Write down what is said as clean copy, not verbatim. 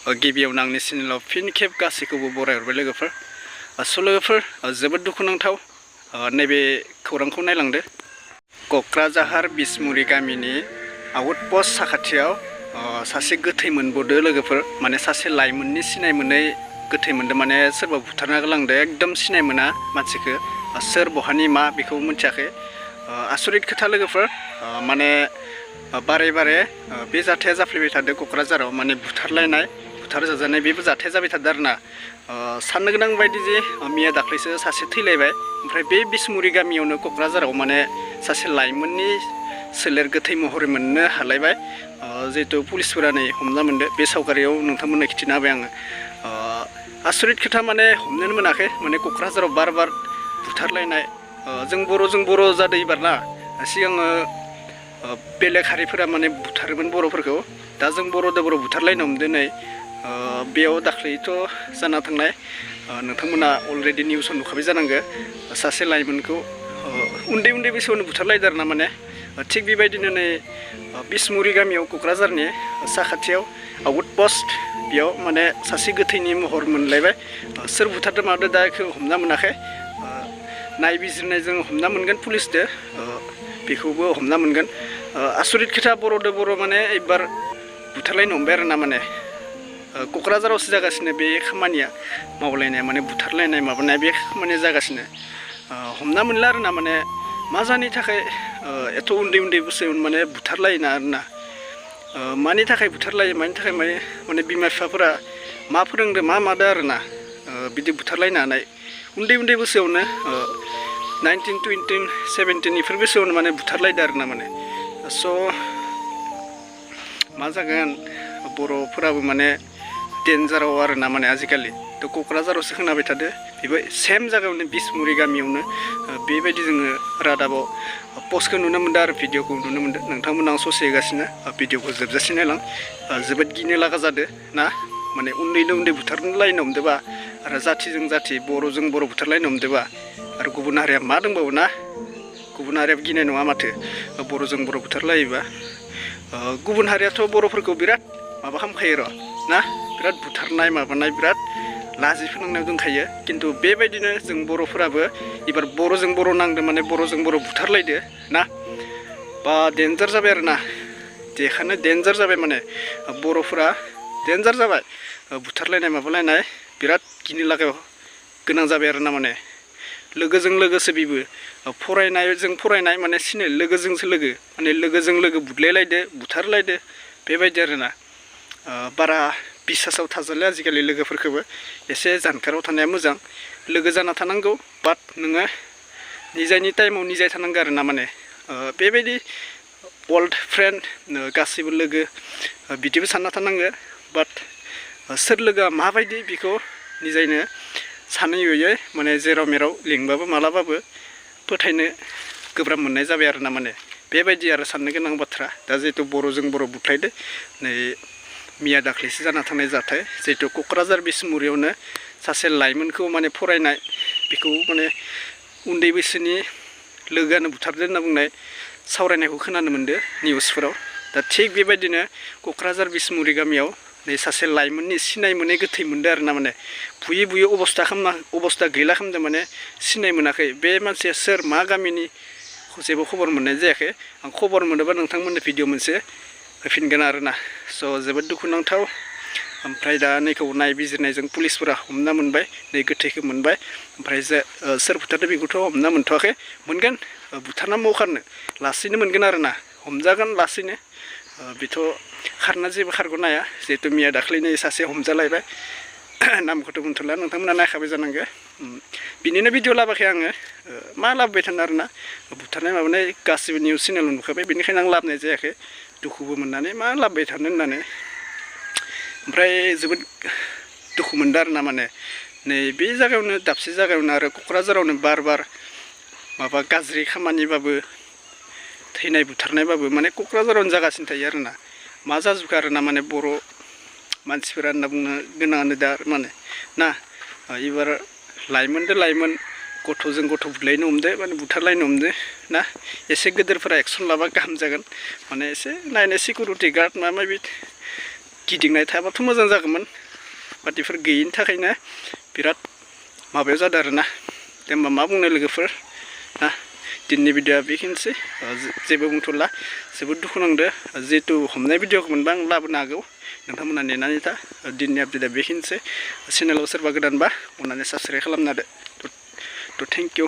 गिबियावनो आंनि चेनेलाव फिन खेब गासैखौबो बरायहरबाय लोगोफोर। लोगोफोर जोबोद दुखुनांथाव नैबे खौरांखौ नायलांदो। कक्राझार बिसमुरि गामिनि आउटपस्ट साखाथियाव सासे गोथै मोनबोदो लोगोफोर। माने सासे लाइमोननि सिनाय मोनै गोथै मोनदों। माने सोरबा बुथारना गालांदो, एकदम सिनाय मोना मानसिखौ, सोर बहानि मा बेखौ मिथियाखै। आसरित खोथा लोगोफोर। माने बारे बारे बे जाथाया जाफ्लेबाय थादों कक्राझाराव। माने बुथारलायनाय, बुथार जाजानाय बेबो जाथाया जाबाय थादों आरोना। साननो गोनां बायदि जे मैया दाख्लैसो सासे थैलायबाय। ओमफ्राय बे बिसमुरि गामियावनो कक्राझाराव माने सासे लाइमोननि सोलेर गोथै महरै मोननो हालायबाय। जिहेतु पुलिसफोरा नै हमना मोनदो। बे सावगारियाव नोंथांमोननो खिन्थिना होबाय आङो। आसरित खोथा, माने हमनोनो मोनाखै। माने कक्राझाराव बार बार बुथारलायनाय। जों बर' जादों एबारना। सिगाङो बेलेग हारिफोरा माने बुथारोमोन बर'फोरखौ। दा जों बर' बुथारलायनो हमदों नै। बेयाव दाख्लैथ' जाना थांनाय नोंथांमोना अलरेडि निउसाव नुखाबाय जानांगौ। सासे लाइमोनखौ उन्दै बैसोआवनो बुथारलायदों आरोना। माने थिग बेबायदिनो नै बिसमुरि गामियाव कक्राझारनि साखाथियाव आउटपस्ट, बेयाव माने सासे गोथैनि महर मोनलायबाय। सोर बुथारदों मादो दा बेखौ हमना मोनाखै। नायबिजिरनायजों हमना मोनगोन पुलिसदो, बेखौबो हमना मोनगोन। आसरित खोथा, बर' माने एबार बुथारलायनो हमबाय आरोना। माने कक्राझारावसो जागासिनो बे खामानिया मावलायनाया, माने बुथारलायनाय माबानाय बे खामानिया जागासिनो। हमना मोनला आरोना। माने मा जानि थाखाय एथ' उन्दै बैसोआवनो माने बुथारलायोना आरोना। मानि थाखाय बुथारलायो, मानि थाखाय माने बिमा बिफाफोरा मा फोरोंदो मा मादो आरोना। बिदि बुथारलायनो हानाय उन्दै बैसोआवनो 19, 20, 17 बेफोर बैसोआवनो माने बुथारलायदो आरोना। माने मा जागोन, बर'फोराबो माने डेन्जाराव आरोना। माने आजिखालि थ' कक्राझारावसो खोनाबाय थादो। बेबो सेम जायगायावनो बिसमुरि गामियावनो बेबायदि जोङो रादाबाव पस्टखौ नुनो मोनदों आरो भिडिअखौ नुनो मोनदों। नोंथांमोना आं ससे होगासिनो, भिडिअखौ जोबजासिम नायलां। जोबोद गिनो लागा जादों ना। माने उन्दै बुथारलायनो हमदोंबा, आरो जाथिजों जाथि, बर'जों बर' बुथारलायनो हमदोंबा, आरो गुबुन हारिया मा दंबावो ना। गुबुन हारियाबो गिनाय नङा माथो बर'जों बर' बुथारलायोबा। गुबुन हारियाथ' बर'फोरखौ बिराद माबा खालामखायो र' ना, बिराद बुथारनाय माबानाय, बिराद लाजि फोनांनायाव दंखायो। खिन्थु बेबायदिनो जों बर'फोराबो एबार बर'जों बर' नांदों, माने बर'जों बर' बुथारलायदो ना। बा डेन्जार जाबाय आरोना। देखानो डेन्जार जाबाय, माने बर'फोरा डेन्जार जाबाय। बुथारलायनाय माबालायनाय बिराद गिनो लागायाव गोनां जाबाय आरोना। माने लोगोजों लोगोसो बेबो फरायनायजों फरायनाय, माने सिनाय लोगोजोंसो लोगो, माने लोगोजों लोगो बुदलायलायदो, बुथारलायदो बेबायदि आरोना। बारा बिसासाव थाजाले आजिखालि। लोगोफोरखौबो एसे जानगाराव थानाया मोजां। लोगो जाना थानांगौ, बाट नोङो निजायनि टाइमाव निजाय थानांगौ आरोना। माने बेबायदि अल्ड फ्रेन्ड गासैबो लोगो बिदिबो सानना थानांगो। बाट सोर लोगोआ माबायदि बेखौ निजायनो सानै हयै माने जेराव मेराव लिंबाबो मालाबाबो फोथायनो गोब्राब मोननाय जाबाय आरोना। माने बेबायदि आरो साननो गोनां बाथ्रा। दा जिहेतु बर'जों बर' बुथारदो, नै मैया दाख्लैसो जाना थांनाय जाथाय। जिहेतु कक्राझार बिसमुरियावनो सासे लाइमोनखौ माने फरायनाय, बेखौ माने उन्दै बैसोनि लोगोआनो बुथारदो होनना बुंनाय सावरायनायखौ खोनानो मोनदों निउसफोराव। दा थिग बेबायदिनो कक्राझार बिसमुरि गामियाव नै सासे लाइमोननि सिनाय मोनै गोथै मोनदों आरोना। माने बुयै अबस्था गैला खालामदों। माने सिनाय मोनाखै बे मानसिया सोर, मा गामिनि, जेबो खबर मोननाय जायाखै। आं खबर मोनोबा नोंथांमोननो भिडिअ मोनसे होफिनगोन आरोना। जोबोद दुखुनांथाव। ओमफ्राय दा नैखौ नायबिजिरनायजों पुलिसफोरा हमना मोनबाय, नै गोथैखौ मोनबाय। ओमफ्राय सोर बुथारदों बेखौथ' हमना मोनथ'वाखै। मोनगोन, बुथारना खारनो लासैनो मोनगोन आरोना। हमजागोन लासैनो। बेथ' खारना जेबो खारग'नो हाया। जिहेतु मैया दाख्लैनो सासे हमजालायबाय। नामखौथ' बुंथ'ला, नोंथांमोना नायखाबाय जानांगौ। बिनिनो भिडिअ लाबोयाखै आङो। मा लाबोबाय थानो आरोना। बुथारनाय माबानाय गासिबो निउस चेनेलाव नुखाबाय, बेनिखायनो आं लाबोनाय जायाखै। दुखुबो मोननानै मा लाबोबाय थानो होननानै। ओमफ्राय जोबोद दुखु मोनदों आरोना। माने नै बे जायगायावनो, दाबसे जायगायावनो आरो कक्राझारावनो बार माबा गाज्रि खामानिबाबो, थैनाय बुथारनायबाबो माने कक्राझारावनो जागासिनो थायो आरोना। मा जाजोबखो आरोना। माने बर' मानसिफोरा होनना बुंनो गोनाङानो दा माने ना। एबार लाइमोनदो लाइमोन, गथ'जों गथ' बुलायनो हमदो, माने बुथारलायनो हमदो ना। एसे गेदेरफोरा एक्सन लाबा गाहाम जागोन। माने एसे नायनाय सिकिउरिटि गार्ड माबा माबि गिदिंनाय थाबाथ' मोजां जागौमोन बाट बेफोर गैयिनि थाखायनो बिराद माबायाव जादों आरोना दे होमबा मा बुंनो लोगोफोर ना दिननि भिडिअ'आ बेखिनिसै जेबो बुंथ'ला जोबोद दुखु नांदो जिहेतु हमनाय भिडिअ'खौ मोनबा आं लाबोनो हागौ नोंथांमोना नेनानै था दिननि आपडेटआ बेखिनिसै चेनेलाव सोरबा गोदानबा अननानै साबस्क्राइब खालामना होदो थ' थेंक इउ